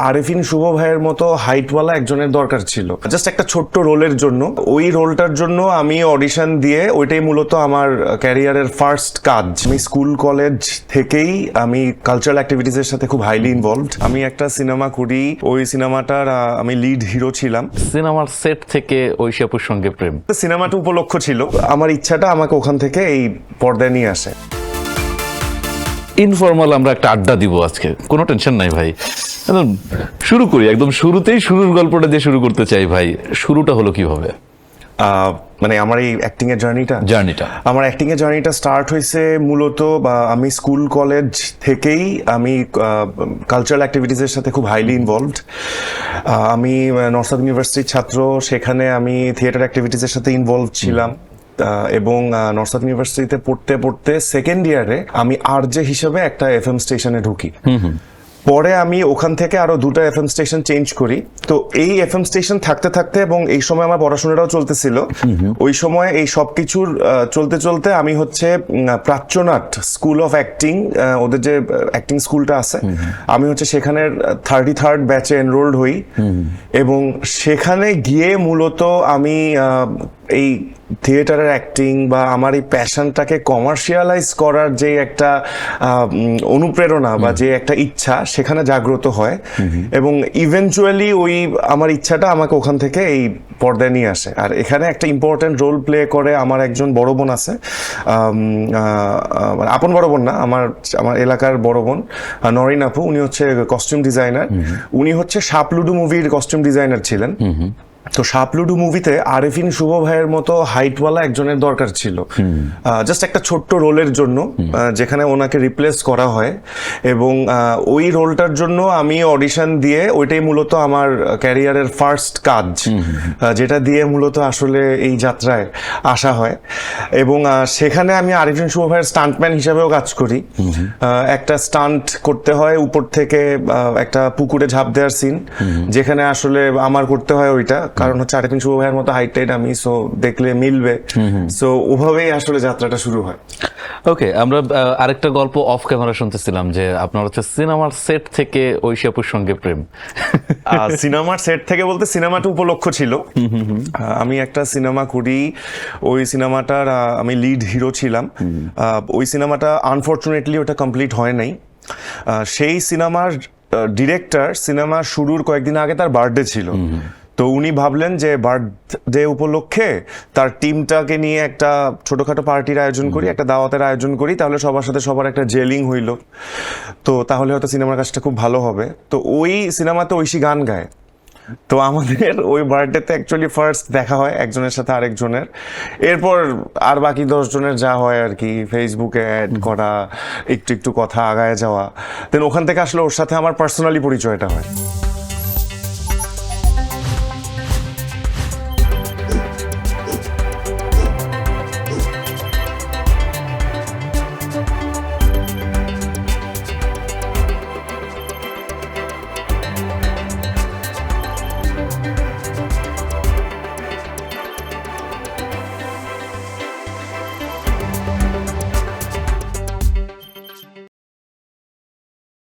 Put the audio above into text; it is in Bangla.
আরেফিন শুভ ভাইয়ের মতো হাইটওয়ালা একজনের দরকার ছিল, জাস্ট একটা ছোট্ট রোলের জন্য। ওই রোলটার জন্য আমি অডিশন দিয়ে, ওইটাই মূলত আমার ক্যারিয়ারের ফার্স্ট কাজ। আমি স্কুল কলেজ থেকেই আমি কালচারাল অ্যাক্টিভিটিসের সাথে খুব হাইলি ইনভলভড। আমি একটা সিনেমা করি, ওই সিনেমাটার আমি লিড হিরো ছিলাম। সিনেমার সেট থেকে ঐশী আপুর সঙ্গে প্রেম, সিনেমাটা উপলক্ষ ছিল, আমার ইচ্ছাটা আমাকে ওখান থেকে এই পর্দায় নিয়ে আসে। ইনফর্মাল আমরা একটা আড্ডা দিব আজকে, কোনো টেনশন নাই ভাই। একদম শুরু করি, একদম শুরুতেই শুরুর গল্পটা দিয়ে শুরু করতে চাই ভাই। শুরুটা হলো কিভাবে? মানে আমার এই অ্যাক্টিং এর জার্নিটা আমার অ্যাক্টিং এর জার্নিটা স্টার্ট হয়েছে মূলত, আমি স্কুল কলেজ থেকেই আমি কালচারাল অ্যাক্টিভিটিসের সাথে খুব হাইলি ইনভলভড। আমি নর্থ সাউথ ইউনিভার্সিটির ছাত্র, সেখানে আমি থিয়েটার অ্যাক্টিভিটিসের সাথে ইনভলভ ছিলাম। এবং নর্থ সাউথ ইউনিভার্সিটিতে পড়তে পড়তে সেকেন্ড ইয়ারে আমি আরজে হিসেবে একটা এফএম স্টেশনে ঢুকি। পরে আমি ওখান থেকে আরো দুটো এফএম স্টেশন চেঞ্জ করি। তো এই এফএম স্টেশন থাকতে থাকতে, এবং এই সময় আমার পড়াশোনাটাও চলতেছিল, ওই সময় এই সবকিছুর চলতে চলতে আমি হচ্ছে প্রাচ্যনাট স্কুল অফ অ্যাক্টিং, ওদের যে অ্যাক্টিং স্কুলটা আছে, আমি হচ্ছে সেখানের 33rd ব্যাচে এনরোলড হই। এবং সেখানে গিয়ে মূলত আমি এই থিয়েটারের অ্যাক্টিং বা আমার এই প্যাশনটাকে কমার্শিয়ালাইজ করার যে একটা অনুপ্রেরণা বা যে একটা ইচ্ছা সেখানে জাগ্রত হয়। এবং ইভেনচুয়ালি ওই আমার ইচ্ছাটা আমাকে ওখান থেকে এই পর্দায় নিয়ে আসে। আর এখানে একটা ইম্পর্টেন্ট রোল প্লে করে আমার একজন বড় বোন আছে, আপন বড় বোন না, আমার এলাকার বড় বোন নরিন আপু। উনি হচ্ছে কস্টিউম ডিজাইনার। উনি হচ্ছে সাপলুডু মুভির কস্টিউম ডিজাইনার ছিলেন। তো সাপলুডু মুভিতে আরেফিন শুভ ভাইয়ের মতো হাইটওয়ালা একজনের দরকার ছিল, জাস্ট একটা ছোট্ট রোলের জন্য, যেখানে ওনাকে রিপ্লেস করা হয়। এবং ওই রোলটার জন্য আমি অডিশন দিয়ে, ওইটাই মূলত আমার ক্যারিয়ারের ফার্স্ট কাজ, যেটা দিয়ে মূলত আসলে এই যাত্রায় আসা হয়। এবং সেখানে আমি আরেফিন শুভ ভাইয়ের স্টান্টম্যান হিসাবেও কাজ করি। একটা স্টান্ট করতে হয় উপর থেকে, একটা পুকুরে ঝাঁপ দেওয়ার সিন, যেখানে আসলে আমার করতে হয় ওইটা, কারণ হচ্ছে আরেফিন শুভ ভাইয়ের মতো হাইট আমি, সো দেখলে মিলবে। সো ওভাবেই আসলে যাত্রাটা শুরু হয়। ওকে, আমরা আরেকটা গল্প অফ ক্যামেরা শুনতেছিলাম যে আপনার হচ্ছে সিনেমার সেট থেকে ঐশী আপুর সঙ্গে প্রেম। সিনেমার সেট থেকে বলতে সিনেমাটা উপলক্ষ ছিল। আমি একটা সিনেমা করি, ওই সিনেমাটার আমি লিড হিরো ছিলাম। ওই সিনেমাটা আনফর্চুনেটলি ওটা কমপ্লিট হয় নাই। সেই সিনেমার ডিরেক্টর সিনেমা শুরুর কয়েকদিন আগে তার বার্থডে ছিল। তো উনি ভাবলেন যে বার্থডে উপলক্ষে তার টিমটাকে নিয়ে একটা ছোটখাটো পার্টির আয়োজন করি, একটা দাওয়াতের আয়োজন করি, তাহলে সবার সাথে সবার একটা জেলিং হইল। তো তাহলে হয়তো সিনেমার কাজটা খুব ভালো হবে। তো ওই সিনেমাতে ঐশী গান গায়। তো আমাদের ওই বার্থডেতে অ্যাকচুয়ালি ফার্স্ট দেখা হয় একজনের সাথে আরেকজনের। এরপর আর বাকি 10 জনের যা হয় আর কি, ফেসবুকে অ্যাড করা, একটু একটু কথা আগায় যাওয়া। দেন ওখান থেকে আসলে ওর সাথে আমার পার্সোনালি পরিচয়টা হয়।